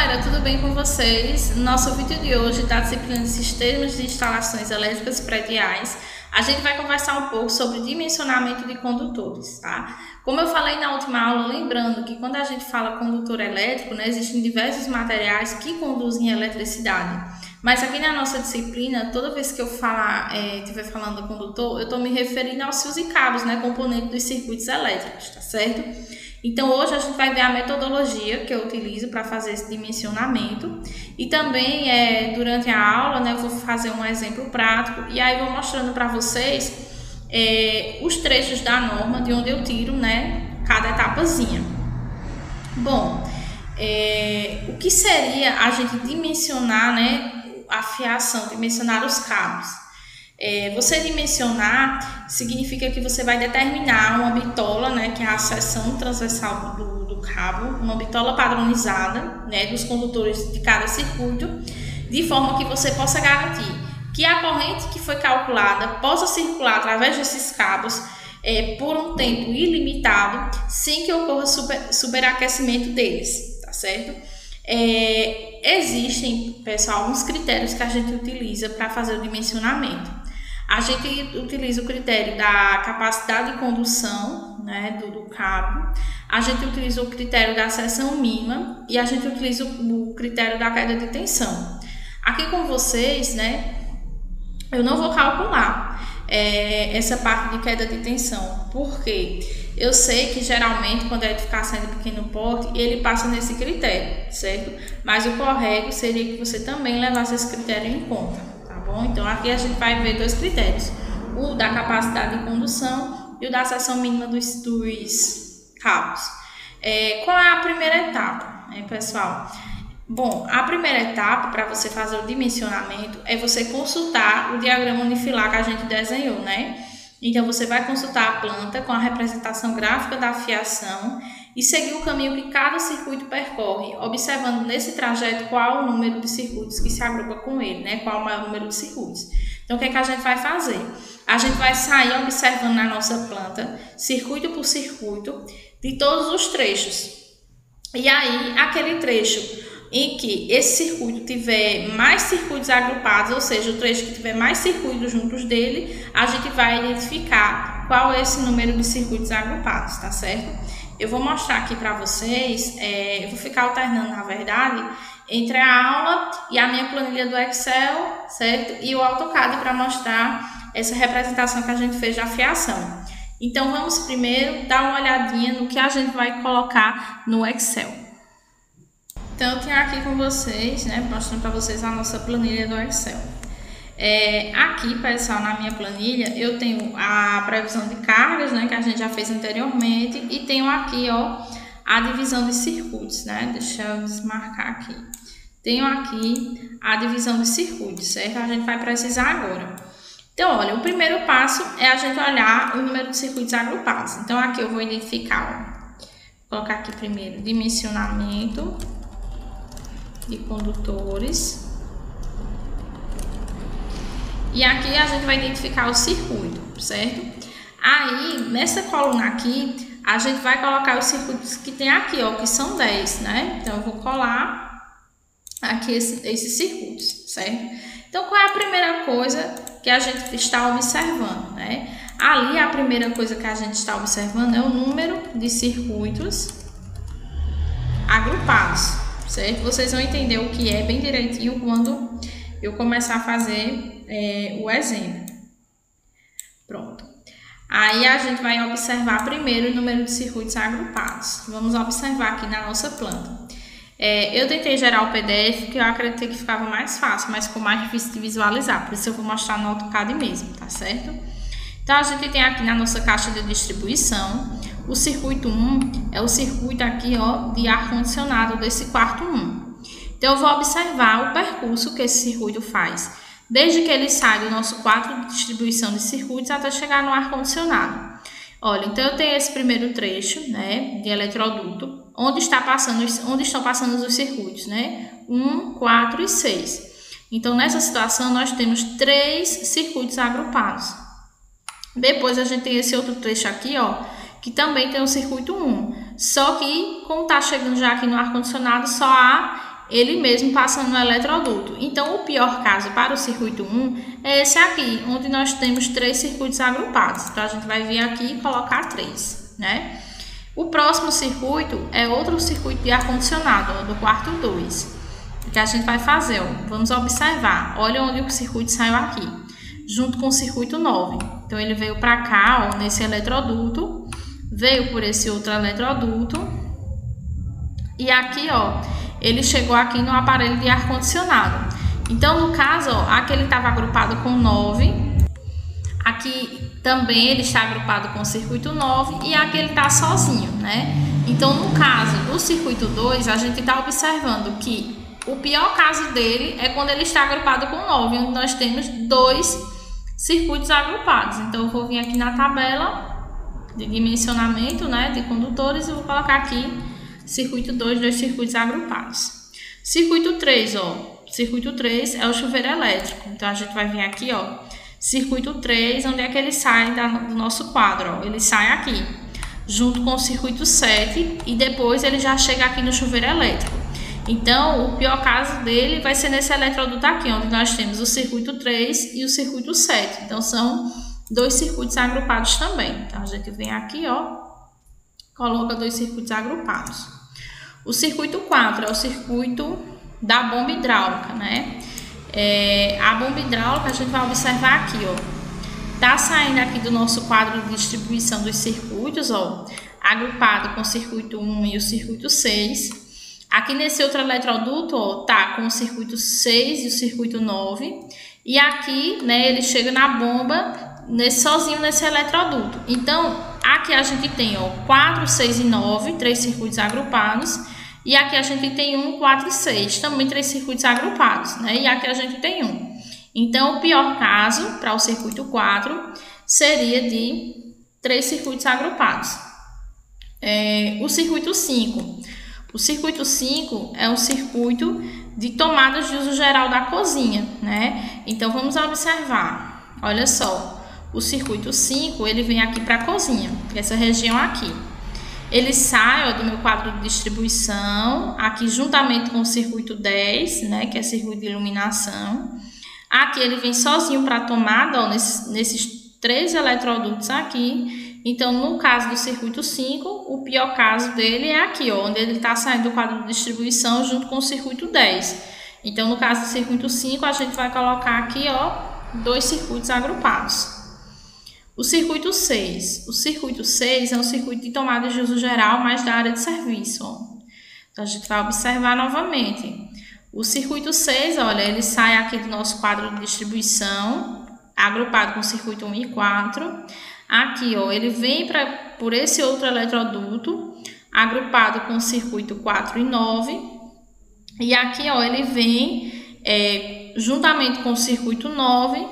galera, tudo bem com vocês? Nosso vídeo de hoje da disciplina de Sistemas de Instalações Elétricas Prediais, a gente vai conversar um pouco sobre dimensionamento de condutores, tá? Como eu falei na última aula, lembrando que quando a gente fala condutor elétrico, né, existem diversos materiais que conduzem eletricidade. Mas aqui na nossa disciplina, toda vez que eu estiver falando do condutor, eu estou me referindo aos fios e cabos, né, componente dos circuitos elétricos, tá certo? Então hoje a gente vai ver a metodologia que eu utilizo para fazer esse dimensionamento e também durante a aula, né, eu vou fazer um exemplo prático e aí vou mostrando para vocês os trechos da norma de onde eu tiro, né, cada etapazinha. Bom, o que seria a gente dimensionar, né, a fiação, dimensionar os cabos? Você dimensionar significa que você vai determinar uma bitola, né, que é a seção transversal do cabo, uma bitola padronizada, né, dos condutores de cada circuito, de forma que você possa garantir que a corrente que foi calculada possa circular através desses cabos por um tempo ilimitado, sem que ocorra superaquecimento deles, tá certo? Existem, pessoal, alguns critérios que a gente utiliza para fazer o dimensionamento. A gente utiliza o critério da capacidade de condução, né, do cabo, a gente utiliza o critério da seção mínima e a gente utiliza o critério da queda de tensão. Aqui com vocês, né, eu não vou calcular essa parte de queda de tensão, porque eu sei que geralmente quando a edificação é de pequeno porte, ele passa nesse critério, certo? Mas o correto seria que você também levasse esse critério em conta. Bom, então aqui a gente vai ver dois critérios, o da capacidade de condução e o da seção mínima dos cabos. Qual é a primeira etapa, pessoal? Bom, a primeira etapa para você fazer o dimensionamento é você consultar o diagrama unifilar que a gente desenhou, né? Então você vai consultar a planta com a representação gráfica da fiação e seguir o caminho que cada circuito percorre, observando nesse trajeto qual o número de circuitos que se agrupa com ele, né? Qual o maior número de circuitos. Então, o que é que a gente vai fazer? A gente vai sair observando na nossa planta, circuito por circuito, de todos os trechos. E aí, aquele trecho em que esse circuito tiver mais circuitos agrupados, ou seja, o trecho que tiver mais circuitos juntos dele, a gente vai identificar qual é esse número de circuitos agrupados, tá certo? Eu vou mostrar aqui para vocês, eu vou ficar alternando, na verdade, entre a aula e a minha planilha do Excel, certo? E o AutoCAD para mostrar essa representação que a gente fez da fiação. Então, vamos primeiro dar uma olhadinha no que a gente vai colocar no Excel. Então, eu tenho aqui com vocês, né, mostrando para vocês a nossa planilha do Excel. Aqui, pessoal, na minha planilha, eu tenho a previsão de cargas, né, que a gente já fez anteriormente, e tenho aqui, ó, a divisão de circuitos, né? Deixa eu desmarcar aqui. Tenho aqui a divisão de circuitos, certo? A gente vai precisar agora. Então, olha, o primeiro passo é a gente olhar o número de circuitos agrupados. Então, aqui eu vou identificar, ó, vou colocar aqui primeiro dimensionamento de condutores. E aqui a gente vai identificar o circuito, certo? Aí, nessa coluna aqui, a gente vai colocar os circuitos que tem aqui, ó, que são 10, né? Então, eu vou colar aqui esses circuitos, certo? Então, qual é a primeira coisa que a gente está observando, né? Ali, a primeira coisa que a gente está observando é o número de circuitos agrupados, certo? Vocês vão entender o que é bem direitinho quando eu começar a fazer o exemplo. Pronto. Aí a gente vai observar primeiro o número de circuitos agrupados. Vamos observar aqui na nossa planta. Eu tentei gerar o PDF, porque eu acreditei que ficava mais fácil, mas ficou mais difícil de visualizar. Por isso eu vou mostrar no AutoCAD mesmo, tá certo? Então a gente tem aqui na nossa caixa de distribuição, o circuito 1 é o circuito aqui, ó, de ar-condicionado desse quarto 1. Então, eu vou observar o percurso que esse circuito faz, desde que ele sai do nosso quadro de distribuição de circuitos até chegar no ar-condicionado. Olha, então eu tenho esse primeiro trecho, né, de eletroduto, onde estão passando os circuitos, né, 1, 4 e 6. Então, nessa situação, nós temos 3 circuitos agrupados. Depois, a gente tem esse outro trecho aqui, ó, que também tem o circuito 1. Só que, como está chegando já aqui no ar-condicionado, só há ele mesmo passando no eletroduto. Então, o pior caso para o circuito 1 é esse aqui, onde nós temos 3 circuitos agrupados. Então, a gente vai vir aqui e colocar 3, né? O próximo circuito é outro circuito de ar-condicionado, do quarto 2. O que a gente vai fazer, ó, vamos observar. Olha onde o circuito saiu aqui, junto com o circuito 9. Então, ele veio para cá, ó, nesse eletroduto, veio por esse outro eletroduto, e aqui, ó, ele chegou aqui no aparelho de ar-condicionado. Então, no caso, ó, aqui ele estava agrupado com 9. Aqui também ele está agrupado com o circuito 9. E aqui ele está sozinho, né? Então, no caso do circuito 2, a gente está observando que o pior caso dele é quando ele está agrupado com 9, onde nós temos 2 circuitos agrupados. Então, eu vou vir aqui na tabela de dimensionamento, né, de condutores, e vou colocar aqui circuito 2, 2 circuitos agrupados. Circuito 3, ó. Circuito 3 é o chuveiro elétrico. Então, a gente vai vir aqui, ó. Circuito 3, onde é que ele sai do nosso quadro, ó. Ele sai aqui, junto com o circuito 7, e depois ele já chega aqui no chuveiro elétrico. Então, o pior caso dele vai ser nesse eletroduto aqui, onde nós temos o circuito 3 e o circuito 7. Então, são 2 circuitos agrupados também. Então, a gente vem aqui, ó, coloca 2 circuitos agrupados. O circuito 4 é o circuito da bomba hidráulica, né? A bomba hidráulica a gente vai observar aqui, ó. Tá saindo aqui do nosso quadro de distribuição dos circuitos, ó, agrupado com o circuito 1 e o circuito 6. Aqui nesse outro eletroduto, ó, tá com o circuito 6 e o circuito 9. E aqui, né, ele chega na bomba sozinho nesse eletroduto. Então, aqui a gente tem, ó, 4, 6 e 9, 3 circuitos agrupados. E aqui a gente tem 1, 4 e 6, também 3 circuitos agrupados, né? E aqui a gente tem 1. Então, o pior caso para o circuito 4 seria de 3 circuitos agrupados. O circuito 5. O circuito 5 é um circuito de tomadas de uso geral da cozinha, né? Então, vamos observar. Olha só, o circuito 5, ele vem aqui para a cozinha, essa região aqui. Ele sai, ó, do meu quadro de distribuição, aqui juntamente com o circuito 10, né, que é circuito de iluminação. Aqui ele vem sozinho para a tomada, ó, nesses 3 eletrodutos aqui. Então, no caso do circuito 5, o pior caso dele é aqui, ó, onde ele está saindo do quadro de distribuição junto com o circuito 10. Então, no caso do circuito 5, a gente vai colocar aqui, ó, 2 circuitos agrupados. O circuito 6. O circuito 6 é um circuito de tomada de uso geral, mas da área de serviço, ó. Então, a gente vai observar novamente. O circuito 6, olha, ele sai aqui do nosso quadro de distribuição, agrupado com o circuito 1 e 4. Aqui, ó, ele vem por esse outro eletroduto, agrupado com o circuito 4 e 9. E aqui, ó, ele vem juntamente com o circuito 9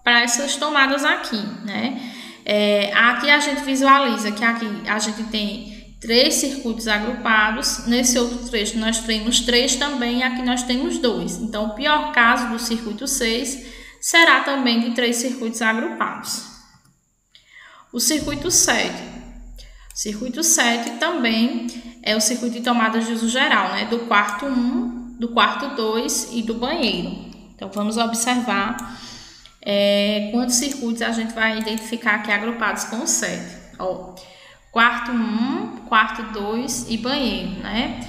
para essas tomadas aqui, né? Aqui a gente visualiza que aqui a gente tem 3 circuitos agrupados. Nesse outro trecho nós temos 3 também, e aqui nós temos 2. Então, o pior caso do circuito 6 será também de 3 circuitos agrupados. O circuito 7. Circuito 7 também é o circuito de tomada de uso geral, né? Do quarto 1, do quarto 2 e do banheiro. Então, vamos observar quantos circuitos a gente vai identificar aqui agrupados com o 7. Ó, quarto 1, quarto 2 e banheiro, né?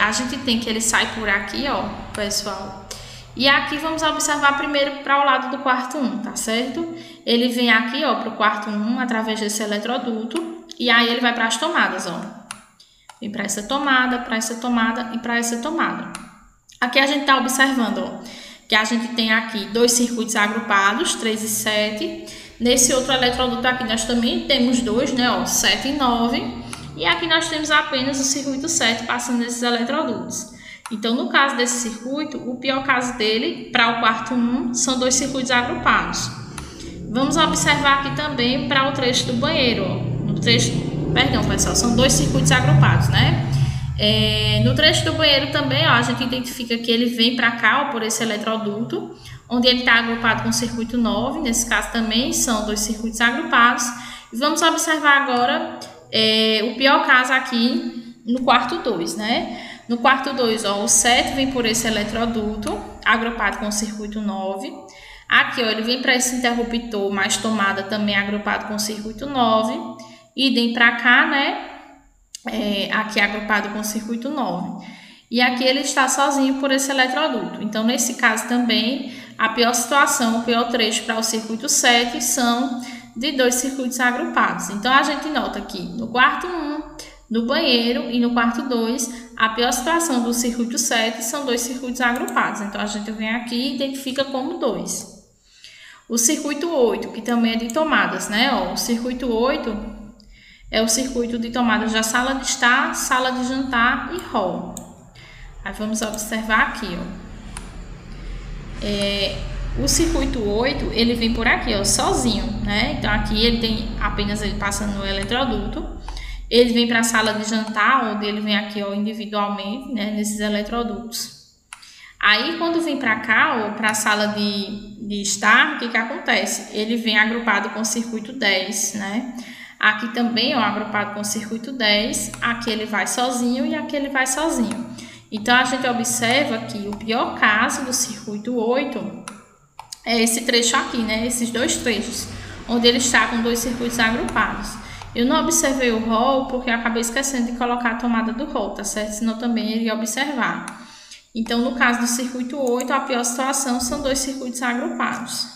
A gente tem que ele sai por aqui, ó, pessoal. E aqui vamos observar primeiro para o lado do quarto 1, tá certo? Ele vem aqui, ó, para o quarto 1 através desse eletroduto. E aí ele vai para as tomadas, ó. Vem para essa tomada e para essa tomada. Aqui a gente tá observando, ó, que a gente tem aqui 2 circuitos agrupados, 3 e 7. Nesse outro eletroduto aqui nós também temos 2, né, ó, 7 e 9. E aqui nós temos apenas o circuito 7 passando nesses eletrodutos. Então, no caso desse circuito, o pior caso dele, para o quarto 1, são 2 circuitos agrupados. Vamos observar aqui também para o trecho do banheiro, ó. Perdão, pessoal, são 2 circuitos agrupados, né? No trecho do banheiro também, ó, a gente identifica que ele vem para cá, ó, por esse eletroduto, onde ele está agrupado com o circuito 9, nesse caso também são 2 circuitos agrupados. E vamos observar agora o pior caso aqui no quarto 2, né? No quarto 2, ó, o 7 vem por esse eletroduto, agrupado com o circuito 9. Aqui, ó, ele vem para esse interruptor mais tomada também agrupado com o circuito 9. Idem para cá, né? Aqui agrupado com o circuito 9. E aqui ele está sozinho por esse eletroduto. Então, nesse caso também, a pior situação, o pior trecho para o circuito 7 são de 2 circuitos agrupados. Então, a gente nota que no quarto 1, no banheiro e no quarto 2, a pior situação do circuito 7 são 2 circuitos agrupados. Então, a gente vem aqui e identifica como 2. O circuito 8, que também é de tomadas, né? Ó, o circuito 8 é o circuito de tomadas da sala de estar, sala de jantar e hall. Aí vamos observar aqui, ó. O circuito 8, ele vem por aqui, ó, sozinho, né? Então, aqui ele passa no eletroduto. Ele vem para a sala de jantar, onde ele vem aqui, ó, individualmente, né, nesses eletrodutos. Aí, quando vem para cá, ó, para a sala de estar, o que acontece? Ele vem agrupado com o circuito 10, né? Aqui também, ó, agrupado com o circuito 10. Aqui ele vai sozinho e aqui ele vai sozinho. Então, a gente observa que o pior caso do circuito 8 é esse trecho aqui, né? Esses 2 trechos, onde ele está com 2 circuitos agrupados. Eu não observei o hall porque eu acabei esquecendo de colocar a tomada do hall, tá certo? Senão também iria observar. Então, no caso do circuito 8, a pior situação são 2 circuitos agrupados.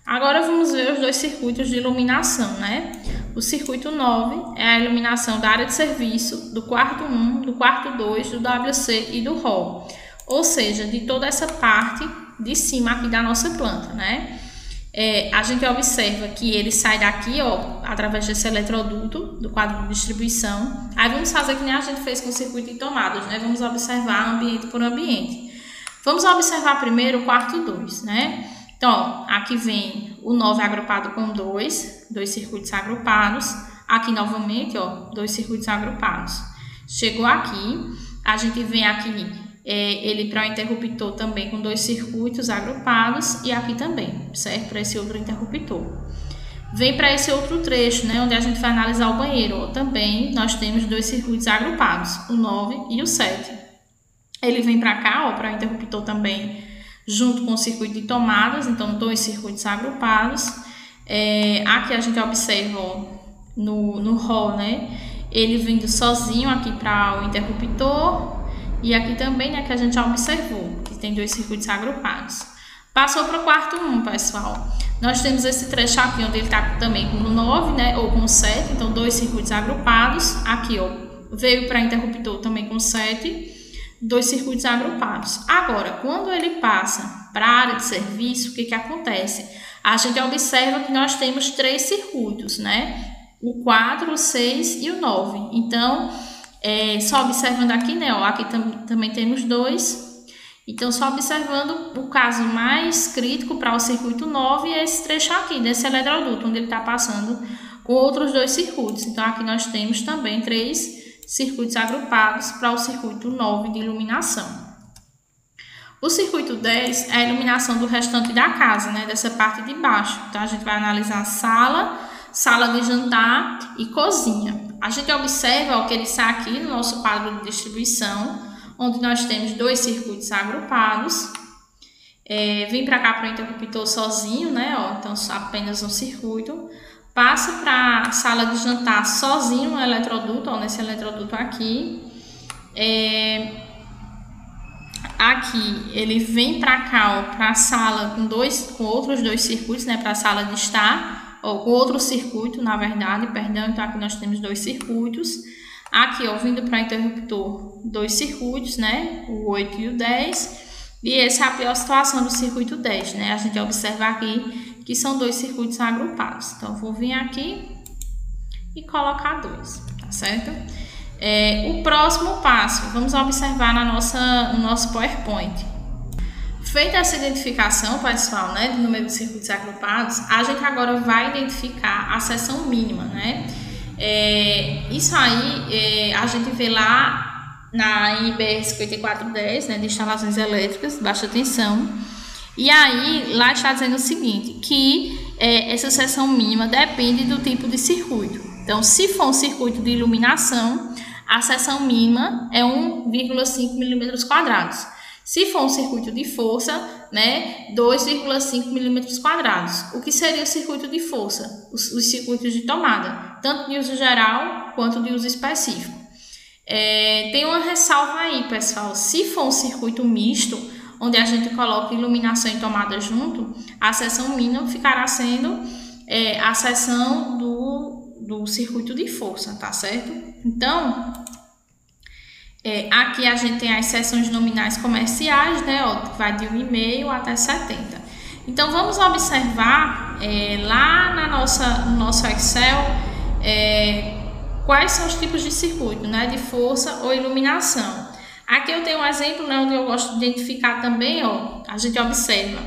Agora, vamos ver os 2 circuitos de iluminação, né? O circuito 9 é a iluminação da área de serviço, do quarto 1, do quarto 2, do WC e do hall. Ou seja, de toda essa parte de cima aqui da nossa planta, né? A gente observa que ele sai daqui, ó, através desse eletroduto do quadro de distribuição. Aí vamos fazer que nem a gente fez com o circuito de tomadas, né? Vamos observar ambiente por ambiente. Vamos observar primeiro o quarto 2, né? Então, ó, aqui vem o 9 agrupado com 2 circuitos agrupados. Aqui novamente, ó, 2 circuitos agrupados. Chegou aqui, a gente vem aqui ele para o interruptor também com 2 circuitos agrupados e aqui também, certo? Para esse outro interruptor. Vem para esse outro trecho, né? Onde a gente vai analisar o banheiro. Ó, também nós temos 2 circuitos agrupados, o 9 e o 7. Ele vem para cá, ó, para o interruptor também, junto com o circuito de tomadas, então 2 circuitos agrupados. Aqui a gente observa, ó, no hall, né? Ele vindo sozinho aqui para o interruptor. E aqui também, né, que a gente já observou, que tem 2 circuitos agrupados. Passou para o quarto 1, pessoal. Nós temos esse trecho aqui, onde ele está também com o 9, né, ou com o 7, então 2 circuitos agrupados. Aqui, ó, veio para interruptor também com 7, 2 circuitos agrupados. Agora, quando ele passa para a área de serviço, o que acontece? A gente observa que nós temos 3 circuitos, né? O 4, o 6 e o 9. Então, só observando aqui, né? Ó, aqui também temos 2. Então, só observando o caso mais crítico para o circuito 9 é esse trecho aqui, desse eletroduto, onde ele está passando com outros 2 circuitos. Então, aqui nós temos também 3 circuitos agrupados para o circuito 9 de iluminação. O circuito 10 é a iluminação do restante da casa, né? Dessa parte de baixo. Então, a gente vai analisar sala de jantar e cozinha. A gente observa o que ele está aqui no nosso quadro de distribuição, onde nós temos 2 circuitos agrupados. Vem para cá para o interruptor sozinho, né? Ó, então, apenas um circuito. Passa para a sala de jantar sozinho no eletroduto, ó, nesse eletroduto aqui. Aqui ele vem para cá, para a sala com outros 2 circuitos, né? Para a sala de estar. Com outro circuito, na verdade, perdão, então aqui nós temos 2 circuitos. Aqui, ó, vindo para o interruptor, 2 circuitos, né? O 8 e o 10. E essa é a pior situação do circuito 10, né? A gente observa aqui que são 2 circuitos agrupados. Então, vou vir aqui e colocar 2, tá certo? O próximo passo, vamos observar no nosso PowerPoint. Feita essa identificação, pessoal, né, do número de circuitos agrupados, a gente agora vai identificar a seção mínima, né? Isso aí a gente vê lá na IBR 5410, né, de instalações elétricas, baixa tensão. E aí, lá está dizendo o seguinte, que essa seção mínima depende do tipo de circuito. Então, se for um circuito de iluminação, a seção mínima é 1,5 milímetros quadrados. Se for um circuito de força, né, 2,5 milímetros quadrados. O que seria o circuito de força? Os circuitos de tomada, tanto de uso geral quanto de uso específico. Tem uma ressalva aí, pessoal. Se for um circuito misto, onde a gente coloca iluminação e tomada junto, a seção mínima ficará sendo a seção do circuito de força, tá certo? Então, aqui a gente tem as seções nominais comerciais, né, ó, que vai de 1,5 até 70. Então, vamos observar lá no nosso Excel quais são os tipos de circuito, né, de força ou iluminação. Aqui eu tenho um exemplo, né, onde eu gosto de identificar também, ó, a gente observa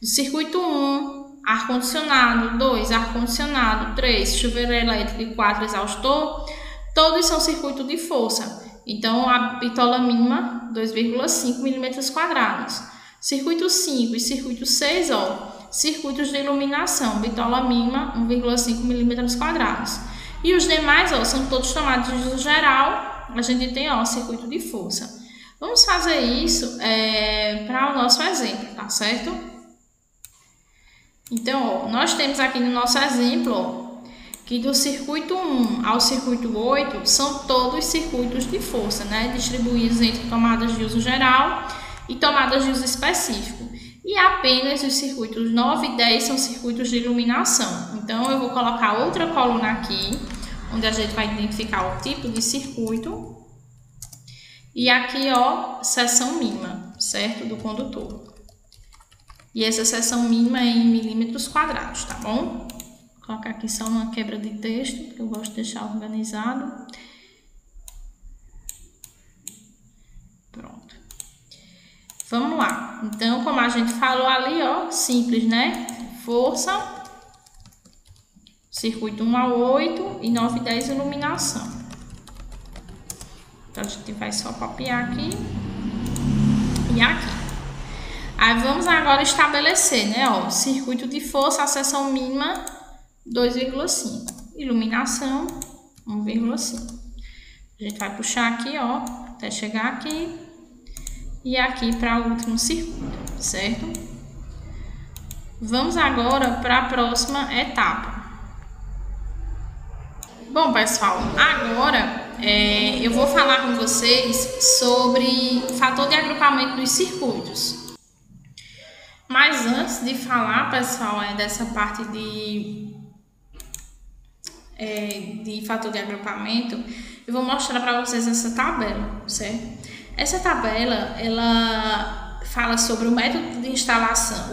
do circuito 1, ar-condicionado, 2, ar-condicionado, 3, chuveiro elétrico e 4, exaustor, todos são circuito de força. Então, a bitola mínima, 2,5 milímetros quadrados. Circuito 5 e circuito 6, ó, circuitos de iluminação, bitola mínima, 1,5 milímetros quadrados. E os demais, ó, são todos tomados de uso geral, a gente tem, ó, circuito de força. Vamos fazer isso para o nosso exemplo, tá certo? Então, ó, nós temos aqui no nosso exemplo, ó, que do circuito 1 ao circuito 8 são todos circuitos de força, né? Distribuídos entre tomadas de uso geral e tomadas de uso específico. E apenas os circuitos 9 e 10 são circuitos de iluminação. Então, eu vou colocar outra coluna aqui, onde a gente vai identificar o tipo de circuito. E aqui, ó, seção mínima, certo? Do condutor. E essa seção mínima é em milímetros quadrados, tá bom? Vou colocar aqui só uma quebra de texto, que eu gosto de deixar organizado. Pronto. Vamos lá. Então, como a gente falou ali, ó, simples, né? Força, circuito 1 a 8 e 9 e 10 iluminação. Então, a gente vai só copiar aqui e aqui. Aí, vamos agora estabelecer, né? Ó, circuito de força, a seção mínima, 2,5. Iluminação, 1,5. A gente vai puxar aqui, ó, até chegar aqui. E aqui para o último circuito, certo? Vamos agora para a próxima etapa. Bom, pessoal, agora eu vou falar com vocês sobre o fator de agrupamento dos circuitos. Mas antes de falar, pessoal, dessa parte de fator de agrupamento, eu vou mostrar para vocês essa tabela, certo? Essa tabela, ela fala sobre o método de instalação,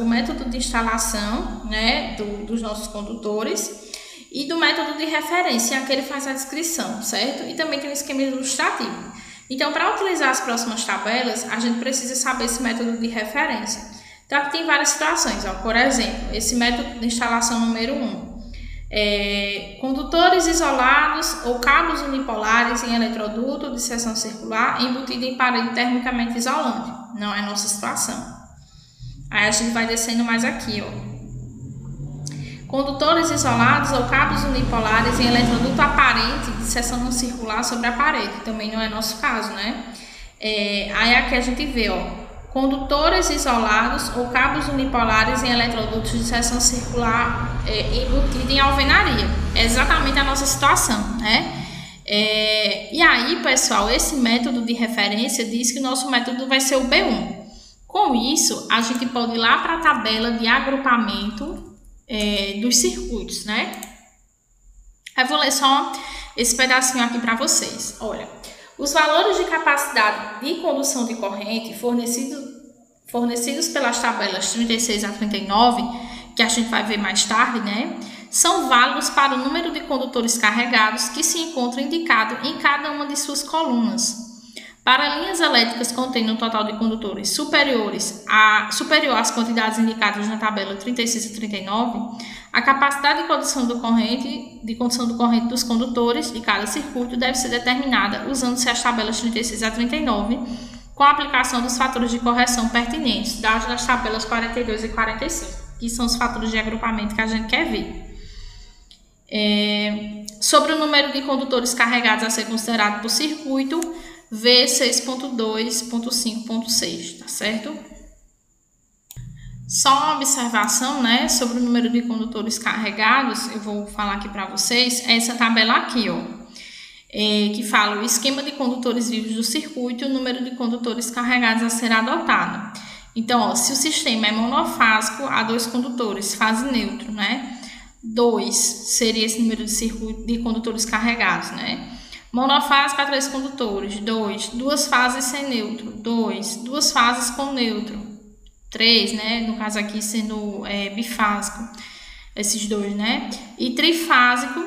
né, dos nossos condutores e do método de referência, que ele faz a descrição, certo? E também tem um esquema ilustrativo. Então, para utilizar as próximas tabelas, a gente precisa saber esse método de referência. Então, aqui tem várias situações, ó. Por exemplo, esse método de instalação número 1. Condutores isolados ou cabos unipolares em eletroduto de seção circular embutido em parede termicamente isolante. Não é nossa situação. Aí a gente vai descendo mais aqui, ó. Condutores isolados ou cabos unipolares em eletroduto aparente de seção não circular sobre a parede. Também não é nosso caso, né? Aí aqui a gente vê, ó. Condutores isolados ou cabos unipolares em eletrodutos de seção circular embutido em alvenaria. É exatamente a nossa situação, né? E aí, pessoal, esse método de referência diz que o nosso método vai ser o B1. Com isso, a gente pode ir lá para a tabela de agrupamento dos circuitos, né? Eu vou ler só esse pedacinho aqui para vocês. Olha. Os valores de capacidade de condução de corrente fornecidos pelas tabelas 36 a 39, que a gente vai ver mais tarde, né, são válidos para o número de condutores carregados que se encontra indicado em cada uma de suas colunas. Para linhas elétricas contendo um total de condutores superior às quantidades indicadas na tabela 36 a 39, a capacidade de condução do corrente dos condutores de cada circuito deve ser determinada usando-se as tabelas 36 a 39, com a aplicação dos fatores de correção pertinentes, dados nas tabelas 42 e 45, que são os fatores de agrupamento que a gente quer ver. Sobre o número de condutores carregados a ser considerado por circuito, V6.2.5.6, tá certo? Só uma observação, né, sobre o número de condutores carregados, eu vou falar aqui para vocês, essa tabela aqui, ó, que fala o esquema de condutores vivos do circuito e o número de condutores carregados a ser adotado. Então, ó, se o sistema é monofásico, há 2 condutores, fase neutro, né? 2 seria esse número de condutores carregados, né? Monofásico a 3 condutores, 2. 2 fases sem neutro, 2. 2 fases com neutro, 3, né? No caso aqui sendo bifásico, esses 2, né? E trifásico,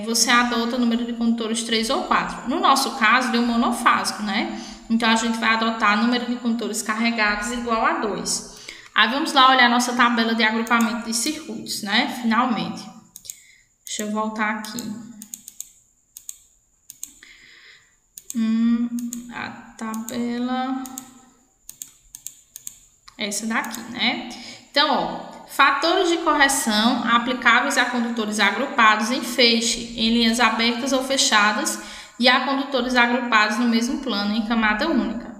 você adota o número de condutores 3 ou 4. No nosso caso, deu monofásico, né? Então, a gente vai adotar número de condutores carregados igual a 2. Aí, vamos lá olhar a nossa tabela de agrupamento de circuitos, né? Finalmente. Deixa eu voltar aqui. A tabela... essa daqui, né? Então, ó, fatores de correção aplicáveis a condutores agrupados em feixe, em linhas abertas ou fechadas, e a condutores agrupados no mesmo plano em camada única.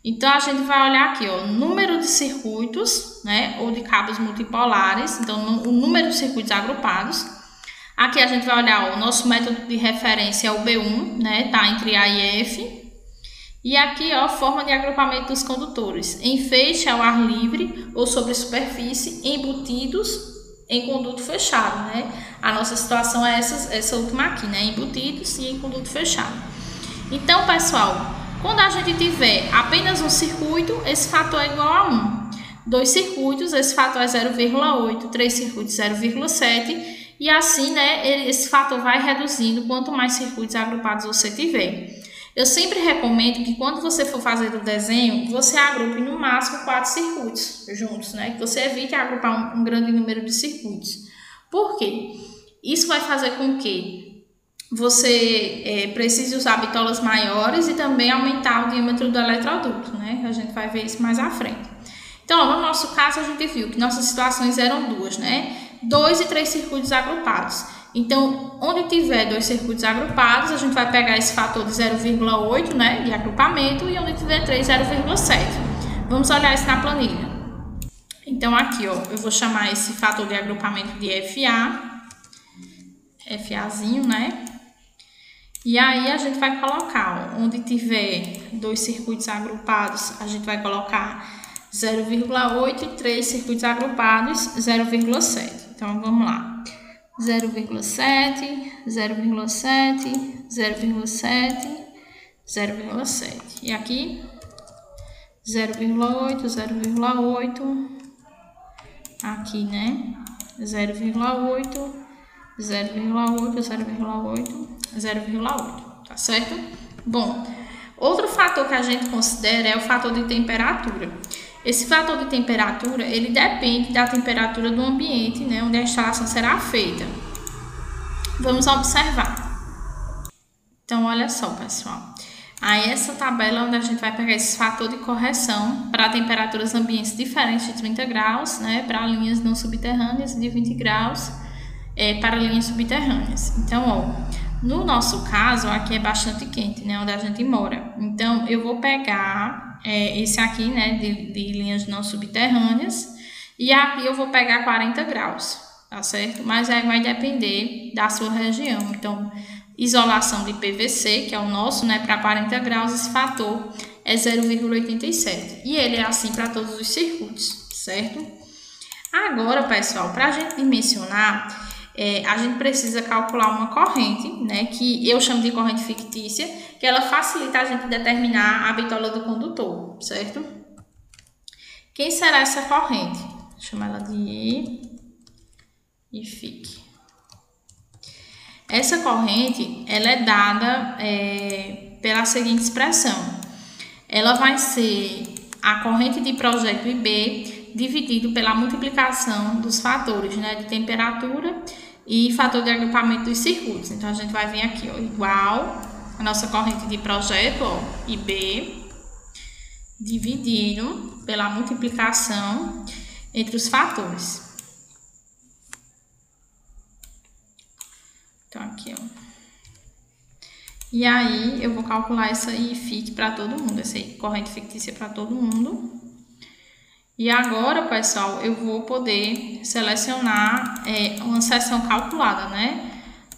Então, a gente vai olhar aqui, ó, número de circuitos, né, ou de cabos multipolares, então, o número de circuitos agrupados. Aqui a gente vai olhar, ó, o nosso método de referência é o B1, né, tá entre A e F. E aqui, ó, forma de agrupamento dos condutores. Em feixe ao ar livre ou sobre superfície, embutidos em conduto fechado, né? A nossa situação é essa última aqui, né? Embutidos e em conduto fechado. Então, pessoal, quando a gente tiver apenas um circuito, esse fator é igual a 1. 2 circuitos, esse fator é 0,8. 3 circuitos, 0,7. E assim, né, esse fator vai reduzindo quanto mais circuitos agrupados você tiver. Eu sempre recomendo que quando você for fazer o desenho, você agrupe no máximo 4 circuitos juntos, né? Que você evite agrupar um grande número de circuitos. Por quê? Isso vai fazer com que você precise usar bitolas maiores e também aumentar o diâmetro do eletroduto, né? A gente vai ver isso mais à frente. Então, no nosso caso, a gente viu que nossas situações eram 2, né? 2 e 3 circuitos agrupados. Então, onde tiver 2 circuitos agrupados, a gente vai pegar esse fator de 0,8, né, de agrupamento, e onde tiver 3, 0,7. Vamos olhar isso na planilha. Então, aqui, ó, eu vou chamar esse fator de agrupamento de FAzinho, né? E aí, a gente vai colocar, ó, onde tiver 2 circuitos agrupados, a gente vai colocar 0,8 e 3 circuitos agrupados, 0,7. Então, vamos lá. 0,7, 0,7, 0,7, 0,7. E aqui, 0,8, 0,8. Aqui, né? 0,8, 0,8, 0,8, 0,8. Tá certo? Bom, outro fator que a gente considera é o fator de temperatura. Esse fator de temperatura, ele depende da temperatura do ambiente, né, onde a instalação será feita. Vamos observar. Então, olha só, pessoal. Aí, essa tabela é onde a gente vai pegar esse fator de correção para temperaturas ambientes diferentes de 30 graus, né, para linhas não subterrâneas, e de 20 graus para linhas subterrâneas. Então, ó, no nosso caso, aqui é bastante quente, né, onde a gente mora. Então, eu vou pegar esse aqui, né, de linhas não subterrâneas, e aqui eu vou pegar 40 graus, tá certo? Mas aí vai depender da sua região. Então, isolação de PVC, que é o nosso, né, para 40 graus, esse fator é 0,87. E ele é assim para todos os circuitos, certo? Agora, pessoal, para a gente dimensionar, a gente precisa calcular uma corrente, né, que eu chamo de corrente fictícia, que ela facilita a gente determinar a bitola do condutor, certo? Quem será essa corrente? Vou chamar ela de I e FIC. Essa corrente, ela é dada pela seguinte expressão. Ela vai ser a corrente de projeto IB dividido pela multiplicação dos fatores, né, de temperatura e fator de agrupamento dos circuitos. Então, a gente vai vir aqui, ó, igual a nossa corrente de projeto, ó, IB, dividido pela multiplicação entre os fatores. Então, aqui, ó. E aí, eu vou calcular essa aí fique para todo mundo, essa aí, corrente fictícia para todo mundo. E agora, pessoal, eu vou poder selecionar uma seção calculada, né,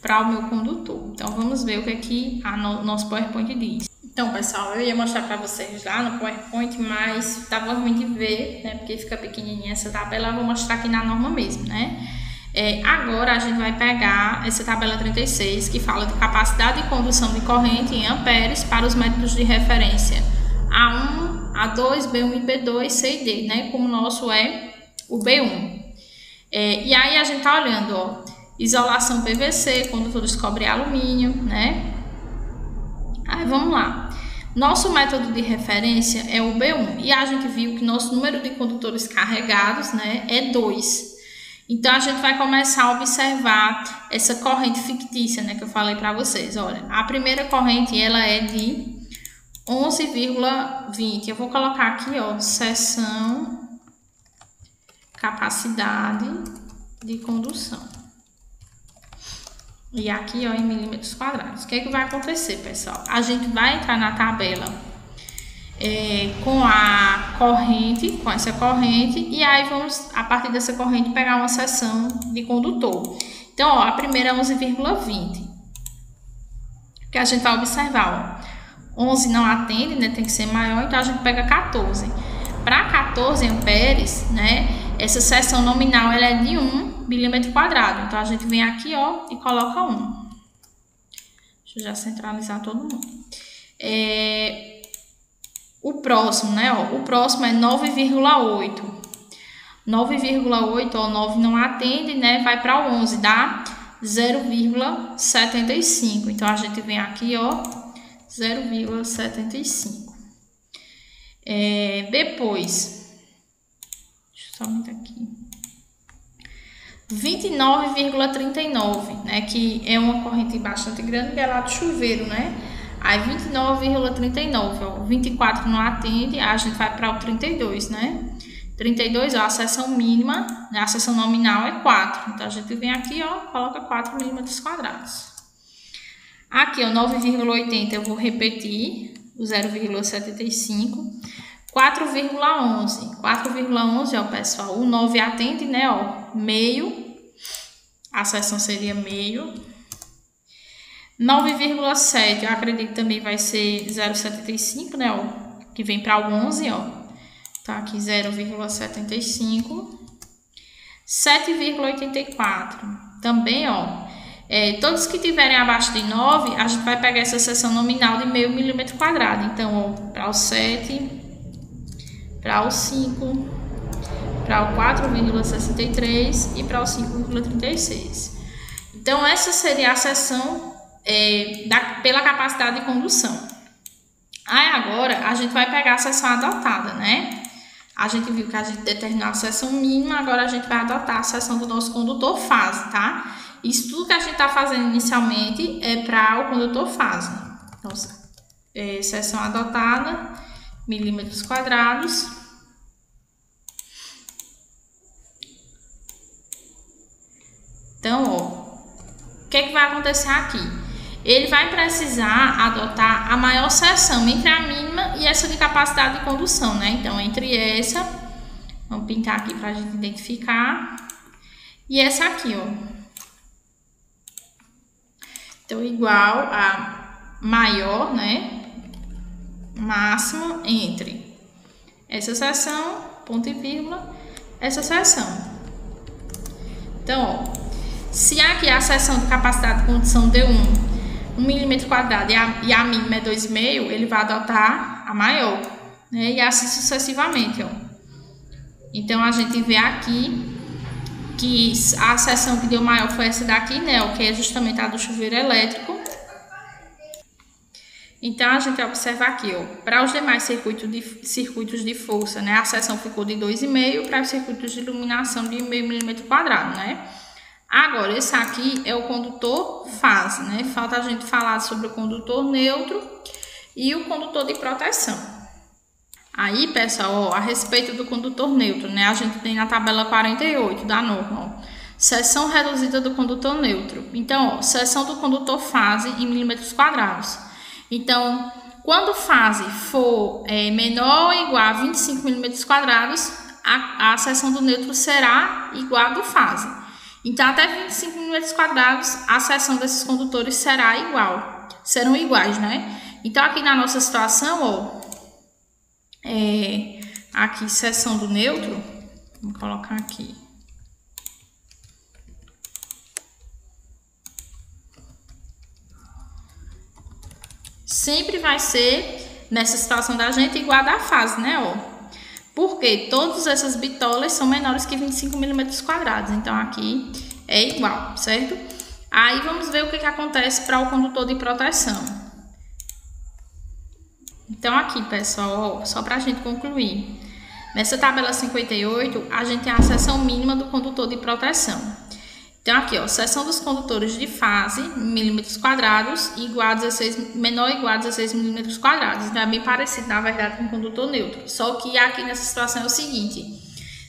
para o meu condutor. Então, vamos ver o que é que nosso PowerPoint diz. Então, pessoal, eu ia mostrar para vocês lá no PowerPoint, mas tá ruim de ver, né, porque fica pequenininha essa tabela, eu vou mostrar aqui na norma mesmo, né. Agora a gente vai pegar essa tabela 36, que fala de capacidade de condução de corrente em amperes para os métodos de referência A1, A2, B1 e B2, C e D, né? Como o nosso é o B1. E aí a gente tá olhando, ó, isolação PVC, condutores cobre e alumínio, né? Aí vamos lá. Nosso método de referência é o B1 e a gente viu que nosso número de condutores carregados, né, é 2. Então, a gente vai começar a observar essa corrente fictícia, né, que eu falei para vocês. Olha, a primeira corrente, ela é de 11,20. Eu vou colocar aqui, ó, seção, capacidade de condução. E aqui, ó, em milímetros quadrados. O que é que vai acontecer, pessoal? A gente vai entrar na tabela com a corrente, com essa corrente, e aí vamos, a partir dessa corrente, pegar uma seção de condutor. Então, ó, a primeira é 11,20. Que a gente vai observar, ó, 11 não atende, né, tem que ser maior, então a gente pega 14. Para 14 amperes, né, essa seção nominal ela é de 1 milímetro quadrado. Então, a gente vem aqui, ó, e coloca 1. Deixa eu já centralizar todo mundo. O próximo, né, ó, o próximo é 9,8. 9,8, ó, 9 não atende, né, vai para o 11, dá 0,75. Então, a gente vem aqui, ó, 0,75. Depois, deixa eu só aumentar aqui. 29,39, né, que é uma corrente bastante grande, que é lá do chuveiro, né? Aí 29,39, ó, 24 não atende, a gente vai para o 32, né? 32, ó, a seção mínima, né, a seção nominal é 4. Então, a gente vem aqui, ó, coloca 4 milímetros quadrados. Aqui, ó, 9,80, eu vou repetir o 0,75. 4,11. 4,11, ó, pessoal, o 9 atende, né, ó, meio. A seção seria meio. 9,7, eu acredito que também vai ser 0,75, né, ó, que vem para o 11, ó. Tá aqui 0,75. 7,84. Também, ó, todos que tiverem abaixo de 9, a gente vai pegar essa seção nominal de meio milímetro quadrado. Então, ó, para o 7, para o 5, para o 4,63 e para o 5,36. Então, essa seria a seção pela capacidade de condução. Aí agora a gente vai pegar a seção adotada, né? A gente viu que a gente determinou a seção mínima, agora a gente vai adotar a seção do nosso condutor fase, tá? Isso tudo que a gente está fazendo inicialmente é para o condutor fase. Então, seção adotada, milímetros quadrados. Então, ó, o que é que vai acontecer aqui? Ele vai precisar adotar a maior seção entre a mínima e essa de capacidade de condução, né? Então, entre essa, vamos pintar aqui para a gente identificar, e essa aqui, ó. Então, igual a maior, né? Máximo entre essa seção, ponto e vírgula, essa seção. Então, ó, se aqui a seção de capacidade de condução deu 1 milímetro quadrado e a mínima é 2,5, ele vai adotar a maior, né? E assim sucessivamente, ó. Então, a gente vê aqui que a seção que deu maior foi essa daqui, né? Que é justamente a do chuveiro elétrico. Então, a gente observa aqui, ó, para os demais circuitos de força, né? A seção ficou de 2,5 para os circuitos de iluminação de 0,5 milímetro quadrado, né? Agora, esse aqui é o condutor fase, né? Falta a gente falar sobre o condutor neutro e o condutor de proteção. Aí, pessoal, ó, a respeito do condutor neutro, né? A gente tem na tabela 48 da norma, ó, seção reduzida do condutor neutro. Então, ó, seção do condutor fase em milímetros quadrados. Então, quando fase for menor ou igual a 25 milímetros quadrados, a seção do neutro será igual a do fase. Então, até 25 milímetros quadrados, a seção desses condutores será igual. Serão iguais, né? Então, aqui na nossa situação, ó, aqui seção do neutro, vou colocar aqui. Sempre vai ser, nessa situação da gente, igual a da fase, né, ó. Porque todas essas bitolas são menores que 25 milímetros quadrados. Então, aqui é igual, certo? Aí, vamos ver o que acontece para o condutor de proteção. Então, aqui, pessoal, ó, só para a gente concluir. Nessa tabela 58, a gente tem a seção mínima do condutor de proteção. Então, aqui, ó, seção dos condutores de fase, milímetros quadrados, igual a 16, menor ou igual a 16 milímetros quadrados. Então, é bem parecido, na verdade, com o condutor neutro. Só que aqui nessa situação é o seguinte: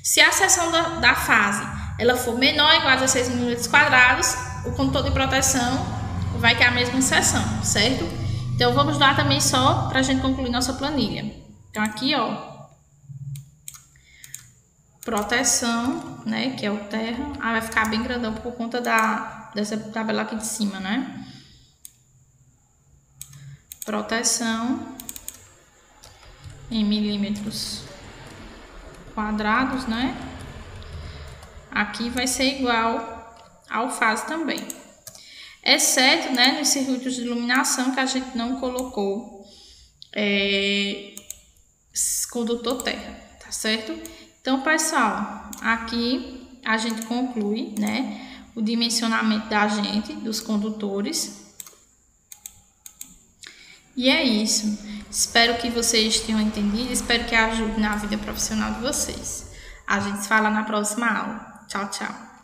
se a seção da fase ela for menor ou igual a 16 milímetros quadrados, o condutor de proteção vai ter a mesma seção, certo? Então, vamos lá também só para a gente concluir nossa planilha. Então, aqui, ó, proteção, né, que é o terra. Vai ficar bem grandão por conta dessa tabela aqui de cima, né? Proteção em milímetros quadrados, né? Aqui vai ser igual ao fase também. Exceto, né, nos circuitos de iluminação que a gente não colocou condutor terra, tá certo? Então, pessoal, aqui a gente conclui, né, o dimensionamento da gente, dos condutores. E é isso. Espero que vocês tenham entendido, espero que ajude na vida profissional de vocês. A gente se fala na próxima aula. Tchau, tchau.